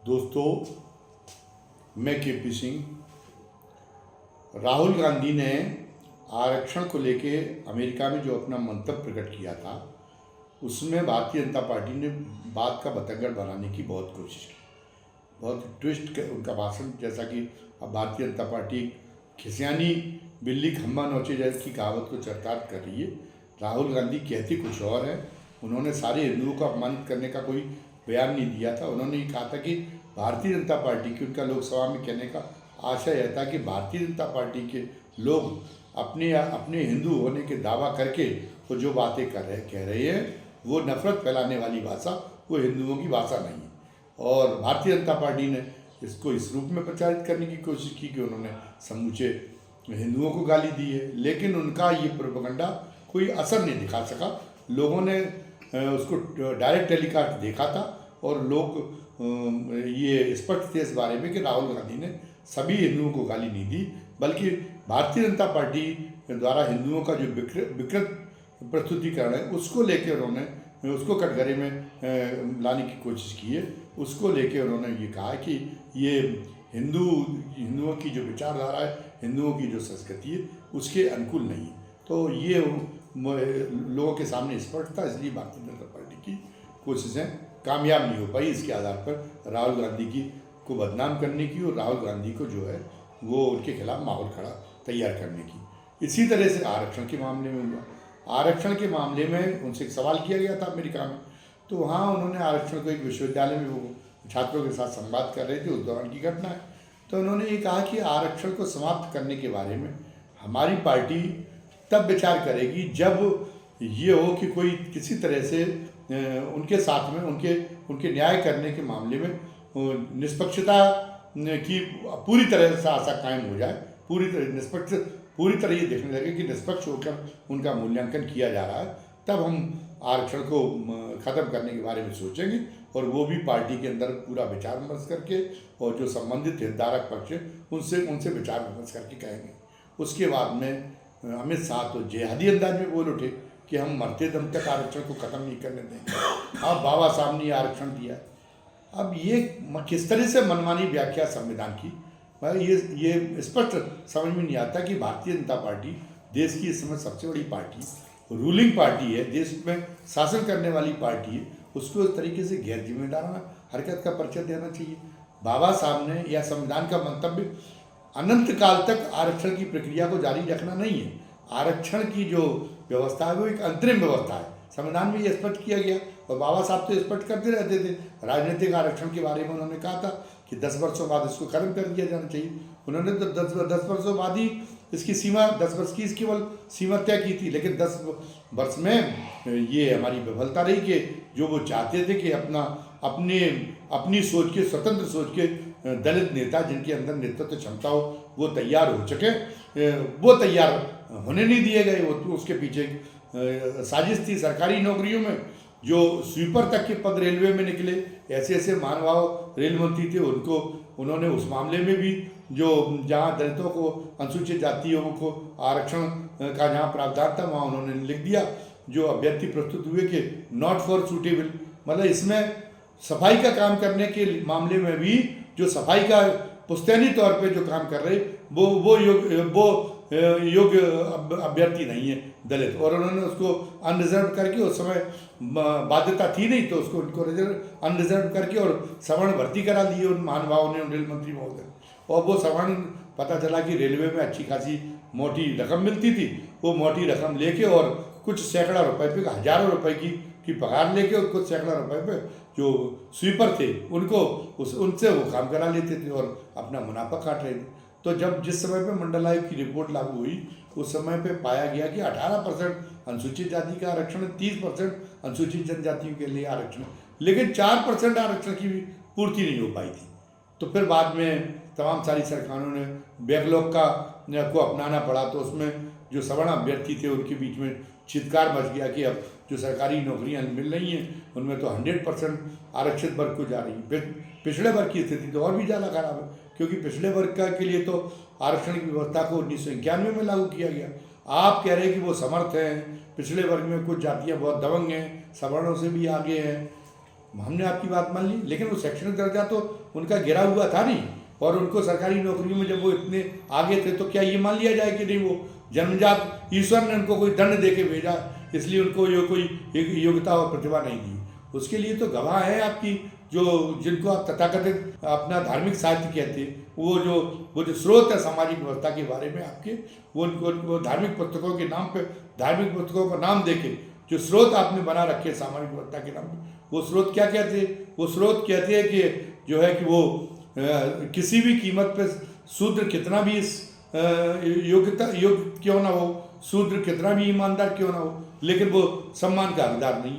दोस्तों, मैं केपी सिंह। राहुल गांधी ने आरक्षण को लेके अमेरिका में जो अपना मंतव्य प्रकट किया था, उसमें भारतीय जनता पार्टी ने बात का बतंगड़ बनाने की बहुत कोशिश की। बहुत ट्विस्ट उनका भाषण, जैसा कि अब भारतीय जनता पार्टी खिसियानी बिल्ली खम्बा नोचे जैसी कहावत को चरितार्थ कर रही है। राहुल गांधी कहते कुछ और है। उन्होंने सारे हिंदुओं को अपमानित करने का कोई बयान नहीं दिया था। उन्होंने ये कहा था कि भारतीय जनता पार्टी की, उनका लोकसभा में कहने का आशय यह था कि भारतीय जनता पार्टी के लोग अपने हिंदू होने के दावा करके वो जो बातें कह रहे हैं, वो नफरत फैलाने वाली भाषा, वो हिंदुओं की भाषा नहीं है। और भारतीय जनता पार्टी ने इसको इस रूप में प्रचारित करने की कोशिश की कि उन्होंने समूचे हिंदुओं को गाली दी है, लेकिन उनका ये प्रोपेगेंडा कोई असर नहीं दिखा सका। लोगों ने उसको डायरेक्ट टेलीकास्ट देखा था और लोग ये स्पष्ट थे इस बारे में कि राहुल गांधी ने सभी हिंदुओं को गाली नहीं दी, बल्कि भारतीय जनता पार्टी द्वारा हिंदुओं का जो विकृत प्रस्तुतिकरण है, उसको लेकर उन्होंने उसको कटघरे में लाने की कोशिश की है। उसको लेकर उन्होंने ये कहा कि ये हिंदुओं की जो विचारधारा है, हिंदुओं की जो संस्कृति है, उसके अनुकूल नहीं है। तो ये लोगों के सामने स्पष्ट था, इसलिए भारतीय जनता पार्टी की कोशिशें कामयाब नहीं हो पाई। इसके आधार पर राहुल गांधी को बदनाम करने की और राहुल गांधी को जो है वो उनके खिलाफ माहौल खड़ा तैयार करने की। इसी तरह से आरक्षण के मामले में हुआ। आरक्षण के मामले में उनसे एक सवाल किया गया था अमेरिका में, तो वहाँ उन्होंने आरक्षण को, एक विश्वविद्यालय में वो छात्रों के साथ संवाद कर रहे थे, उस दौरान की घटना है। तो उन्होंने ये कहा कि आरक्षण को समाप्त करने के बारे में हमारी पार्टी तब विचार करेगी जब ये हो कि कोई किसी तरह से उनके साथ में उनके न्याय करने के मामले में निष्पक्षता की पूरी तरह से आशा कायम हो जाए, पूरी तरह ये देखने लगे कि निष्पक्ष होकर उनका मूल्यांकन किया जा रहा है, तब हम आरक्षण को ख़त्म करने के बारे में सोचेंगे। और वो भी पार्टी के अंदर पूरा विचार विमर्श करके और जो संबंधित हितधारक पक्ष है उनसे विचार विमर्श करके कहेंगे। उसके बाद में अमित शाह तो जिहादी अंदाज में बोल उठे कि हम मरते दम तक आरक्षण को ख़त्म नहीं करने देंगे। अब बाबा साहब ने आरक्षण दिया। अब ये किस तरह से मनमानी व्याख्या संविधान की, ये स्पष्ट समझ में नहीं आता कि भारतीय जनता पार्टी देश की इस समय सबसे बड़ी पार्टी, रूलिंग पार्टी है, देश में शासन करने वाली पार्टी है, उसको इस तरीके से गैर जिम्मेदाराना हरकत का परिचय देना चाहिए। बाबा साहब ने या संविधान का मंतव्य अनंत काल तक आरक्षण की प्रक्रिया को जारी रखना नहीं है। आरक्षण की जो व्यवस्था है वो एक अंतरिम व्यवस्था है, संविधान में ये स्पष्ट किया गया। और बाबा साहब तो स्पष्ट करते रहते थे। राजनीतिक आरक्षण के बारे में उन्होंने कहा था कि 10 वर्षों बाद इसको खत्म कर दिया जाना चाहिए। उन्होंने तो 10 वर्षों बाद ही इसकी सीमा, 10 वर्ष की इसकी केवल सीमा तय की थी, लेकिन 10 वर्ष में ये हमारी विफलता रही कि जो वो चाहते थे कि अपनी सोच के, स्वतंत्र सोच के दलित नेता जिनके अंदर नेतृत्व क्षमता हो, वो तैयार हो सके, वो तैयार होने नहीं दिए गए। वो तो उसके पीछे साजिश थी। सरकारी नौकरियों में जो स्वीपर तक के पद रेलवे में निकले, ऐसे महानुभाव रेल मंत्री थे, उन्होंने उस मामले में भी जो जहाँ दलितों को, अनुसूचित जातियों को आरक्षण का जहाँ प्रावधान था, वहाँ उन्होंने लिख दिया जो अभ्यर्थी प्रस्तुत हुए कि नॉट फॉर सूटेबल। मतलब इसमें सफाई का काम करने के मामले में भी जो सफाई का पुश्तैनी तौर पे जो काम कर रहे, वो योग्य अभ्यर्थी नहीं है दलित। और उन्होंने उसको अनरिजर्व करके, उस समय बाध्यता थी नहीं, तो उसको उनको अनरिजर्व करके और सवर्ण भर्ती करा दिए उन महानुभावों ने, रेल मंत्री महोदय। और वो सवर्ण, पता चला कि रेलवे में अच्छी खासी मोटी रकम मिलती थी। वो मोटी रकम लेके और कुछ सैकड़ा रुपए पे, हजारों रुपए की पगार लेके और कुछ सैकड़ा रुपए पे जो स्वीपर थे उनसे वो काम करा लेते थे और अपना मुनाफा काट रहे थे। तो जिस समय पे मंडल आयोग की रिपोर्ट लागू हुई, उस समय पे पाया गया कि 18% अनुसूचित जाति का आरक्षण, 30% अनुसूचित जनजातियों के लिए आरक्षण, लेकिन 4% आरक्षण की पूर्ति नहीं हो पाई थी। तो फिर बाद में तमाम सारी सरकारों ने बैकलॉग को अपनाना पड़ा। तो उसमें जो सवर्ण अभ्यर्थी थे उनके बीच में चित्कार मच गया कि अब जो सरकारी नौकरियां मिल रही हैं उनमें तो 100% आरक्षित वर्ग को जा रही है। पिछड़े वर्ग की स्थिति तो और भी ज़्यादा खराब है, क्योंकि पिछड़े वर्ग के लिए तो आरक्षण की व्यवस्था को 1991 में लागू किया गया। आप कह रहे हैं कि वो समर्थ हैं, पिछड़े वर्ग में कुछ जातियाँ बहुत दबंग हैं, सवर्णों से भी आगे हैं। हमने आपकी बात मान ली, लेकिन वो शैक्षणिक दर्जा तो उनका गिरा हुआ था नहीं, और उनको सरकारी नौकरियों में जब वो इतने आगे थे तो क्या ये मान लिया जाए कि नहीं वो जन्मजात ईश्वर ने उनको कोई दंड दे के भेजा, इसलिए उनको ये कोई योग्यता और प्रतिभा नहीं दी? उसके लिए तो गवाह है आपकी जो जिनको आप तथाकथित अपना धार्मिक साहित्य कहते हैं, वो जो स्रोत है सामाजिक व्यवस्था के बारे में आपके, वो धार्मिक पुस्तकों के नाम पे, धार्मिक पुस्तकों का नाम देके जो स्रोत आपने बना रखे सामाजिक व्यवस्था के नाम पे, वो स्रोत क्या कहते हैं? वो स्रोत कहते हैं कि जो है कि वो किसी भी कीमत पे शूद्र कितना भी योग्य क्यों ना हो, शूद्र कितना भी ईमानदार क्यों ना हो, लेकिन वो सम्मान का हकदार नहीं।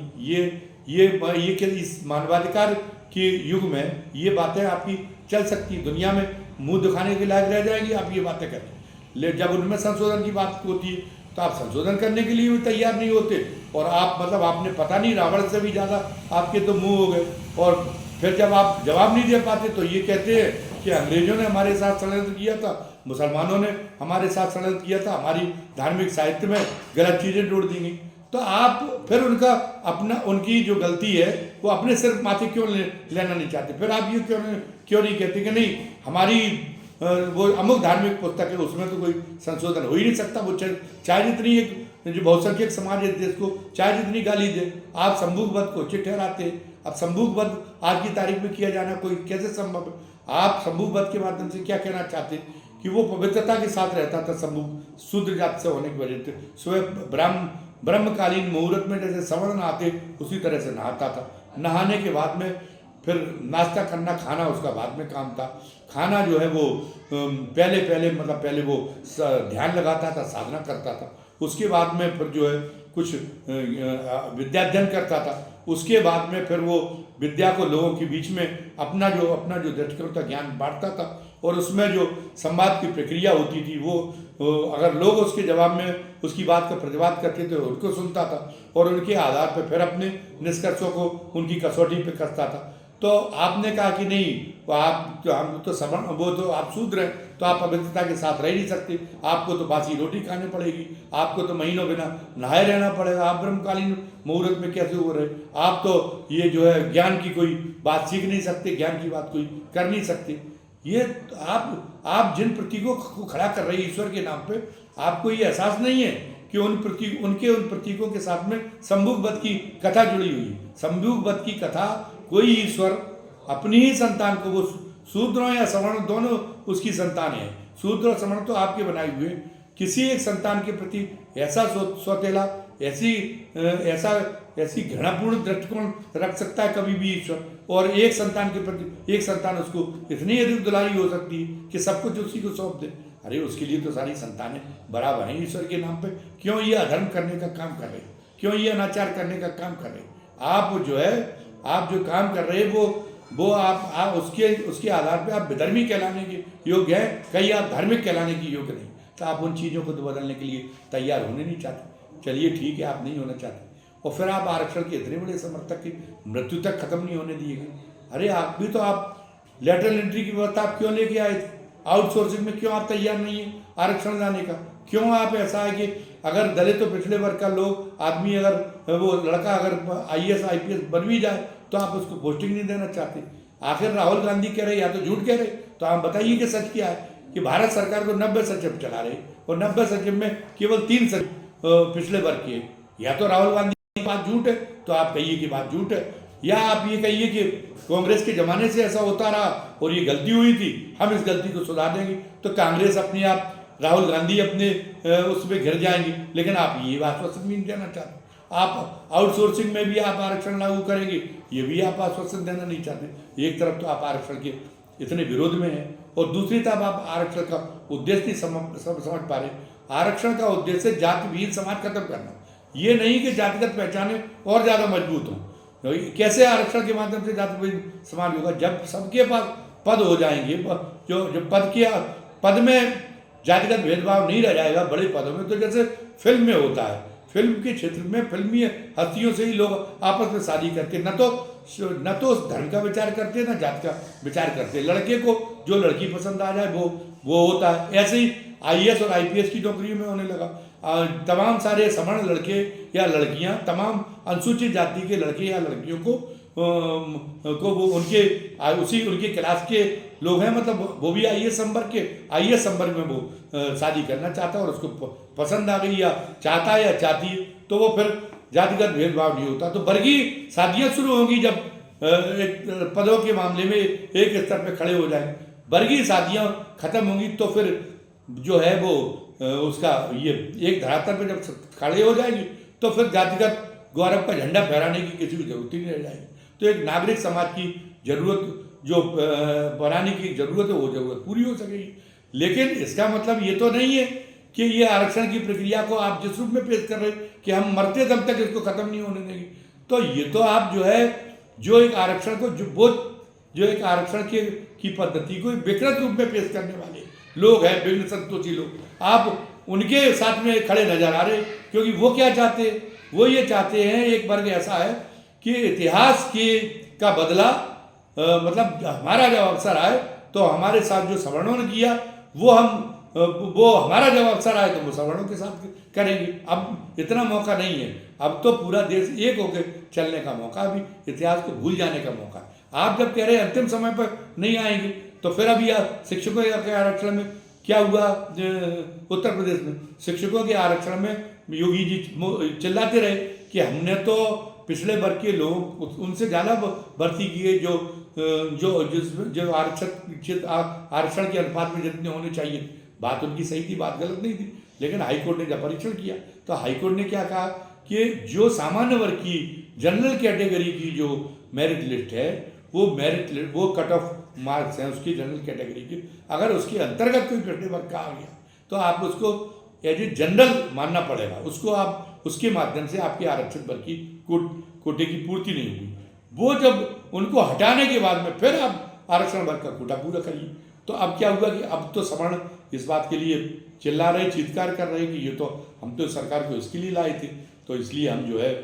ये कि इस मानवाधिकार के युग में ये बातें आपकी चल सकती, दुनिया में मुंह दिखाने के लायक रह जाएंगी आप ये बातें करके। ले जब उनमें संशोधन की बात होती है तो आप संशोधन करने के लिए भी तैयार नहीं होते, और आप मतलब आपने पता नहीं रावण से भी ज़्यादा आपके तो मुंह हो गए, और फिर जब आप जवाब नहीं दे पाते तो ये कहते हैं कि अंग्रेजों ने हमारे साथ षड्यंत्र किया था, मुसलमानों ने हमारे साथ षड्यंत्र किया था, हमारी धार्मिक साहित्य में गलत चीज़ें जोड़ दी गई। तो आप फिर उनकी जो गलती है वो अपने सिर्फ माथे क्यों लेना नहीं चाहते? फिर आप ये क्यों नहीं कहते कि नहीं हमारी वो अमुक धार्मिक पुस्तक है उसमें तो कोई संशोधन हो ही नहीं सकता, वो चाहे जितनी एक जो बहुसंख्यक समाज है देश को चाहे जितनी गाली दे, आप संभोगवध को उचित ठहराते हैं। अब संभोगवध आज की तारीख में किया जाना कोई कैसे संभव है? आप संभोगवध के माध्यम से क्या कहना चाहते हैं? कि वो पवित्रता के साथ रहता था संभोग, शूद्र जात से होने की वजह से, स्वयं ब्रह्मकालीन मुहूर्त में जैसे सवर्ण नहाते उसी तरह से नहाता था। नहाने के बाद में फिर नाश्ता करना, खाना उसका बाद में काम था। खाना जो है वो पहले वो ध्यान लगाता था, साधना करता था, उसके बाद में फिर जो है कुछ विद्याध्ययन करता था, उसके बाद में फिर वो विद्या को लोगों के बीच में अपना जो दृष्टिकोण था ज्ञान बांटता था, और उसमें जो संवाद की प्रक्रिया होती थी वो अगर लोग उसके जवाब में उसकी बात का प्रतिवाद करते थे उनको सुनता था, और उनके आधार पर फिर अपने निष्कर्षों को उनकी कसौटी पे कसता था। तो आपने कहा कि नहीं हम तो सवर्ण, वो तो आप शूद्र हैं तो आप पवित्रता के साथ रह नहीं सकते, आपको तो बासी रोटी खानी पड़ेगी, आपको तो महीनों बिना नहाए रहना पड़ेगा, आप ब्रह्मकालीन मुहूर्त में कैसे हो रहे, आप तो ये जो है ज्ञान की कोई बात सीख नहीं सकते, ज्ञान की बात कोई कर नहीं सकते। ये आप जिन प्रतीकों को खड़ा कर रहे हैं ईश्वर के नाम पे, आपको ये एहसास नहीं है कि उन प्रतीकों के साथ में संभोगवध की कथा जुड़ी हुई है। संभोगवध की कथा कोई ईश्वर अपनी ही संतान को, वो शूद्रों या सवर्ण दोनों उसकी संतान है, शूद्र और सवर्ण तो आपके बनाए हुए, किसी एक संतान के प्रति ऐसा सौतेला ऐसी घृणापूर्ण दृष्टिकोण रख सकता है कभी भी ईश्वर, और एक संतान के प्रति एक संतान उसको इतनी अधिक दुलारी हो सकती है कि सब कुछ उसी को सौंप दे? अरे उसके लिए तो सारी संतानें बराबर हैं ईश्वर के नाम पे। क्यों ये अधर्म करने का काम कर रहे, क्यों ये अनाचार करने का काम कर रहे? आप जो काम कर रहे हैं वो आप उसके आधार पे आप विधर्मी कहलाने के योग्य हैं, कहीं आप धार्मिक कहलाने की योग्य नहीं। तो आप उन चीज़ों को तो बदलने के लिए तैयार होने नहीं चाहते। चलिए ठीक है, आप नहीं होना चाहते, और फिर आप आरक्षण के इतने बड़े समर्थक की मृत्यु तक खत्म नहीं होने दिए गए। अरे आप लेटरल एंट्री की व्यवस्था आप क्यों लेके आए थे? आउटसोर्सिंग में क्यों आप तैयार नहीं है आरक्षण लाने का? क्यों आप ऐसा है कि अगर दलित और पिछड़े वर्ग का आदमी अगर वो लड़का अगर IAS IPS बन भी जाए तो आप उसको पोस्टिंग नहीं देना चाहते? आखिर राहुल गांधी कह रहे या तो झूठ कह रहे, तो आप बताइए कि सच क्या है कि भारत सरकार को 90 सचिव चला रहे, और 90 सचिव में केवल 3 सचिव पिछले वर्ग के। या तो राहुल गांधी की बात झूठ है तो आप कहिए कि बात झूठ है, या आप ये कहिए कि कांग्रेस के जमाने से ऐसा होता रहा और ये गलती हुई थी, हम इस गलती को सुधार देंगे। तो कांग्रेस अपने आप, राहुल गांधी अपने उसमें घिर जाएंगे, लेकिन आप ये आश्वासन भी नहीं देना चाहते। आप आउटसोर्सिंग में भी आप आरक्षण लागू करेंगे, ये भी आप आश्वासन देना नहीं चाहते। एक तरफ तो आप आरक्षण के इतने विरोध में हैं, और दूसरी तरफ आप आरक्षण का उद्देश्य नहीं समझ पा रहे। आरक्षण का उद्देश्य जाति विहीन समाज खत्म करना, ये नहीं कि जातिगत पहचाने और ज़्यादा मजबूत हों। कैसे आरक्षण के माध्यम से जाति विहीन समाज होगा? जब सबके पास पद हो जाएंगे, जो पद में जातिगत भेदभाव नहीं रह जाएगा बड़े पदों में, तो जैसे फिल्म में होता है, फिल्म के क्षेत्र में फिल्मी हस्तियों से ही लोग आपस में शादी करते, न तो धर्म का विचार करते, न जात का विचार करते। लड़के को जो लड़की पसंद आ जाए वो होता है। ऐसे ही IAS और IPS की नौकरियों में होने लगा। तमाम सारे सवर्ण लड़के या लड़कियां, तमाम अनुसूचित जाति के लड़के या लड़कियों को को वो उनके क्लास के लोग हैं, मतलब वो भी आईएएस संवर्ग में वो शादी करना चाहता है और उसको पसंद आ गई या चाहता है या चाहती है, तो वो फिर जातिगत भेदभाव नहीं होता। तो वर्गीय शादियाँ शुरू होंगी जब एक पदों के मामले में एक स्तर पे खड़े हो जाएंगे, वर्गीय शादियाँ खत्म होंगी, तो फिर जो है वो उसका ये एक धरातल पे जब खड़े हो जाएंगे तो फिर जातिगत गौरव का झंडा फहराने की किसी की जरूरत ही नहीं रह जाएगी। तो एक नागरिक समाज की जरूरत जो बनाने की जरूरत है वो जरूरत पूरी हो सकेगी। लेकिन इसका मतलब ये तो नहीं है कि ये आरक्षण की प्रक्रिया को आप जिस रूप में पेश कर रहे हैं कि हम मरते दम तक इसको खत्म नहीं होने देंगे, तो ये तो आप जो है जो एक आरक्षण को जो एक आरक्षण की पद्धति को विकृत रूप में पेश करने वाले लोग हैं, विभिन्न संतोषी लोग, आप उनके साथ में खड़े नजर आ रहे। क्योंकि वो क्या चाहते हैं, वो ये चाहते हैं, एक वर्ग ऐसा है कि इतिहास का बदला मतलब हमारा जब अवसर आए तो हमारे साथ जो सवर्णों ने किया वो हमारा जब अवसर आए तो वो सवर्णों के साथ करेंगे। अब इतना मौका नहीं है, अब तो पूरा देश एक होकर चलने का मौका, अभी इतिहास को भूल जाने का मौका। आप जब कह रहे हैं अंतिम समय पर नहीं आएंगे, तो फिर अभी शिक्षकों के आरक्षण में क्या हुआ? उत्तर प्रदेश में शिक्षकों के आरक्षण में योगी जी चिल्लाते रहे कि हमने तो पिछले वर्ग के लोग उनसे ज़्यादा भर्ती किए जो आरक्षण के अनुपात में जितने होने चाहिए। बात उनकी सही थी, बात गलत नहीं थी, लेकिन हाईकोर्ट ने जब परीक्षण किया तो हाईकोर्ट ने क्या कहा कि जो सामान्य वर्ग की जनरल कैटेगरी की जो मेरिट लिस्ट है वो कट ऑफ मार्क्स हैं उसकी जनरल कैटेगरी की, अगर उसके अंतर्गत कोई पिछड़े वर्ग का आ गया तो आप उसको एज ए जनरल मानना पड़ेगा, उसको आप उसके माध्यम से आपके आरक्षित वर्ग की कोटे की पूर्ति नहीं हुई। वो जब उनको हटाने के बाद में फिर आप आरक्षण वर्ग का कोटा पूरा करिए। तो अब क्या हुआ कि अब तो सवर्ण इस बात के लिए चिल्ला रहे, चीत्कार कर रहे कि ये तो हम तो सरकार को इसके लिए लाए थे, तो इसलिए हम जो है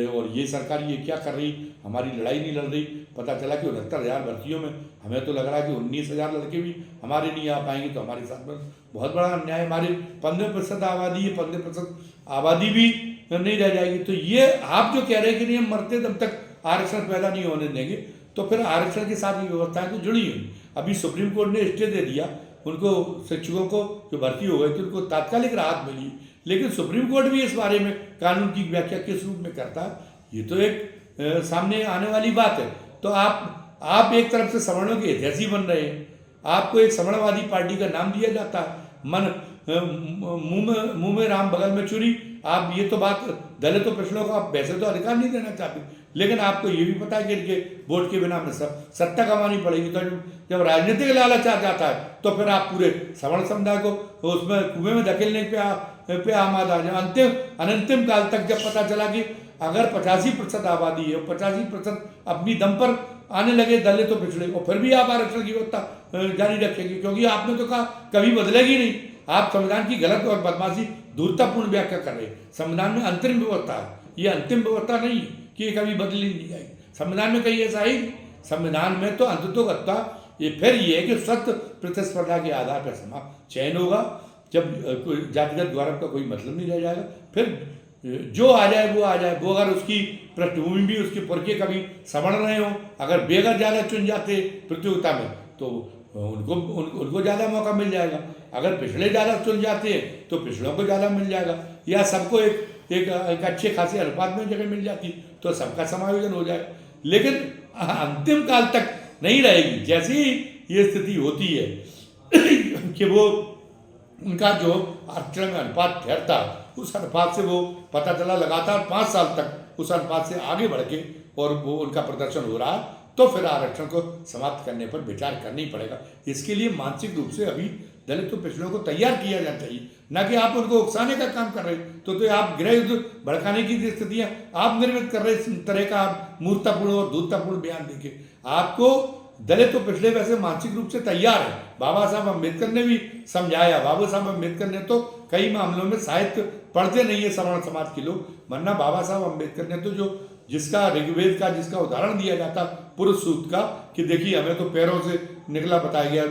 और ये सरकार ये क्या कर रही, हमारी लड़ाई नहीं लड़ रही। पता चला कि 69,000 भर्तियों में हमें तो लग रहा है कि 19,000 लड़के भी हमारे नहीं आ पाएंगे, तो हमारे साथ में बहुत बड़ा अन्याय। हमारी 15% आबादी है, 15% आबादी भी नहीं रह जाएगी। तो ये आप जो कह रहे हैं कि नहीं हम मरते दम तक आरक्षण पैदा नहीं होने देंगे, तो फिर आरक्षण के साथ ये व्यवस्थाएं तो जुड़ी हुई। अभी सुप्रीम कोर्ट ने स्टे दे दिया उनको, शिक्षकों को जो भर्ती हो गए थे उनको तात्कालिक राहत मिली, लेकिन सुप्रीम कोर्ट भी इस बारे में कानून की व्याख्या किस रूप में करता है, ये तो एक सामने आने वाली बात है। तो आप एक तरफ से सवर्णों के हितैषी बन रहे हैं, आपको एक सवर्णवादी पार्टी का नाम दिया जाता है, मुंह में राम बगल में छुरी। आप ये तो बात दलितों पिछड़ों को आप वैसे तो अधिकार नहीं देना चाहते, लेकिन आपको ये भी पता है कि इनके वोट के बिना में सत्ता कमानी पड़ेगी। तो जब राजनीतिक लालच आ जाता है तो फिर आप पूरे सवर्ण समुदाय को उसमें कुएं में धकेलने पे आमादा आ जाए। अनंतिम काल तक जब पता चला कि अगर 85% आबादी है, 85% अपनी दम पर आने लगे दलित तो पिछड़े, और फिर भी आप आरक्षण की व्यवस्था जारी रखेंगे, क्योंकि आपने तो कहा कभी बदलेगी नहीं। आप संविधान की गलत और बदमाशी धूर्ततापूर्ण व्याख्या कर रहे हैं। संविधान में अंतरिम व्यवस्था है, ये अंतिम व्यवस्था नहीं है कि ये कभी बदली नहीं जाएगी। संविधान में कहीं ऐसा ही, संविधान में तो अंततोगत्ता ये फिर ये है कि सत्य प्रतिस्पर्धा के आधार पर चयन होगा, जब जातिगत गौरव का कोई मतलब नहीं रह जाएगा। फिर जो आ जाए वो आ जाए, वो अगर उसकी पृष्ठभूमि भी उसके पुरखे कभी सवर्ण रहे हो, अगर बेगर ज़्यादा चुन जाते प्रतियोगिता में तो उनको ज़्यादा मौका मिल जाएगा, अगर पिछड़े ज़्यादा चुन जाते हैं तो पिछड़ों को ज़्यादा मिल जाएगा, या सबको एक अच्छे खासे अनुपात में जगह मिल जाती तो सबका समायोजन हो जाएगा। लेकिन अंतिम काल तक नहीं रहेगी। जैसे ही ये स्थिति होती है कि वो उनका जो आरक्षण में अनुपात ठहरता, उस अनुपात से वो पता चला लगातार 5 साल तक उस अनुपात से आगे बढ़ के और वो उनका प्रदर्शन हो रहा है, तो फिर आरक्षण को समाप्त करने पर विचार करना ही पड़ेगा। इसके लिए मानसिक रूप से अभी दलित पिछड़ों को तैयार किया जाना चाहिए, न कि आप उनको उकसाने का काम कर रहे हैं। तो आप गृह युद्ध भड़काने की स्थितियां आप निर्मित कर रहे हैं, इस तरह का मूर्खतापूर्ण और धूर्ततापूर्ण बयान देके। आपको दलित तो पिछड़े वैसे मानसिक रूप से तैयार है। बाबा साहब अम्बेडकर ने भी समझाया, बाबा साहब अम्बेडकर ने तो कई मामलों में साहित्य पढ़ते नहीं है सवर्ण समाज के लोग, वरना बाबा साहब अम्बेडकर ने तो जो जिसका ऋग्वेद का जिसका उदाहरण दिया जाता पुरुष सूक्त का, कि देखिए हमें तो पैरों से निकला बताया गया,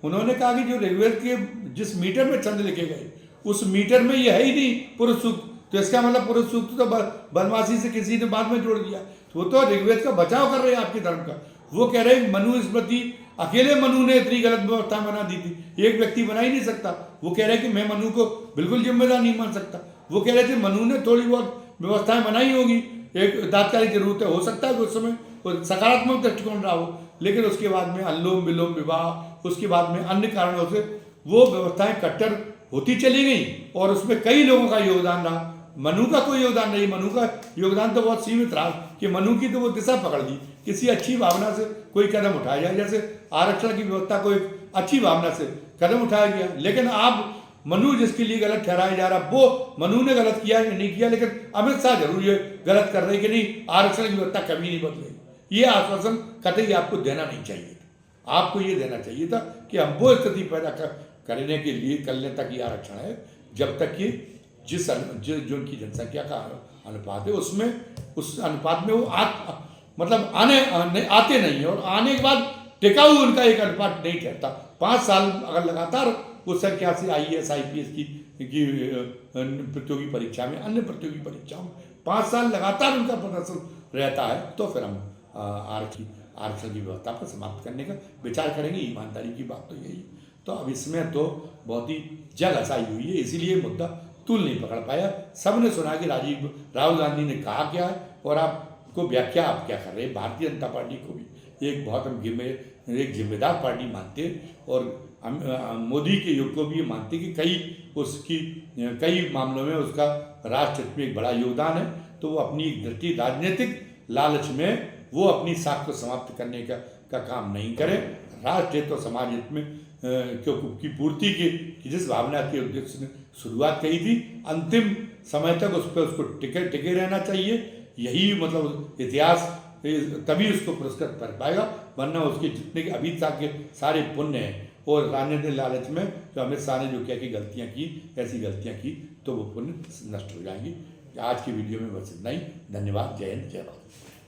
उन्होंने कहा कि जो ऋग्वेद के जिस मीटर में छंद लिखे गए उस मीटर में यह है ही नहीं पुरुष सूक्त, तो इसका मतलब पुरुष सूक्त तो बनवासी से किसी ने बाद में जोड़ दिया, तो वो तो ऋग्वेद का बचाव कर रहे हैं आपके धर्म का। वो कह रहे हैं मनु स्मृति, अकेले मनु ने इतनी गलत व्यवस्था बना दी थी, एक व्यक्ति बना ही नहीं सकता। वो कह रहे हैं कि मैं मनु को बिल्कुल जिम्मेदार नहीं मान सकता। वो कह रहे थे मनु ने थोड़ी बहुत व्यवस्थाएं बनाई होगी, एक तात्कालिक जरूरत है, हो सकता है कि उस समय सकारात्मक दृष्टिकोण रहा हो, लेकिन उसके बाद में अनुलोम विलोम विवाह, उसके बाद में अन्य कारणों से वो व्यवस्थाएं कट्टर होती चली गई और उसमें कई लोगों का योगदान रहा। मनु का कोई योगदान नहीं, मनु का योगदान तो बहुत सीमित रहा कि मनु की तो वो दिशा पकड़ दी, किसी अच्छी भावना से कोई कदम उठाया जाए, जैसे आरक्षण की व्यवस्था को एक अच्छी भावना से कदम उठाया गया। लेकिन आप मनु जिसके लिए गलत ठहराया जा रहा, वो मनु ने गलत किया या नहीं किया, लेकिन अमित शाह जरूर ये गलत कर रहे कि नहीं, आरक्षण की व्यवस्था कभी नहीं बदलेगी। ये आश्वासन कतई आपको देना नहीं चाहिए था। आपको ये देना चाहिए था कि हम वो स्थिति पैदा करने के लिए करने तक ये आरक्षण है जब तक कि जो उनकी जनसंख्या का अनुपात है उसमें, उस अनुपात में वो मतलब आते नहीं है, और आने के बाद टिकाऊ उनका एक अनुपात नहीं ठहरता। 5 साल अगर लगातार उस संख्या से IAS IPS की प्रतियोगी परीक्षा में, अन्य प्रतियोगी परीक्षाओं में 5 साल लगातार उनका प्रदर्शन रहता है, तो फिर हम आरक्षण की व्यवस्था पर समाप्त करने का विचार करेंगे। ईमानदारी की बात तो यही। तो अब इसमें तो बहुत ही जग हसाई हुई है, इसीलिए मुद्दा तूल नहीं पकड़ पाया। सबने सुना कि राहुल गांधी ने कहा क्या है और आपको व्याख्या आप क्या कर रहे हैं। भारतीय जनता पार्टी को भी एक बहुत हम एक जिम्मेदार पार्टी मानते हैं, और मोदी के युग को भी ये मानते कि कई मामलों में उसका राष्ट्र हित में एक बड़ा योगदान है। तो वो अपनी एक दृष्टि राजनीतिक लालच में वो अपनी साख को समाप्त करने का काम नहीं करे। राष्ट्र हित और समाज हित में की पूर्ति की जिस भावना के उद्देश्य ने शुरुआत कही थी, अंतिम समय तक उस पर उसको टिके रहना चाहिए। यही मतलब इतिहास तभी उसको पुरस्कृत कर पाएगा, वरना उसके जितने अभी तक के सारे पुण्य हैं और राजनीतिक लालच में जो अमित शाह ने जो क्या की गलतियाँ की, ऐसी गलतियाँ की, तो वो पुण्य नष्ट हो जाएंगी। आज की वीडियो में बस इतना ही। धन्यवाद। जय हिंद, जय भारत।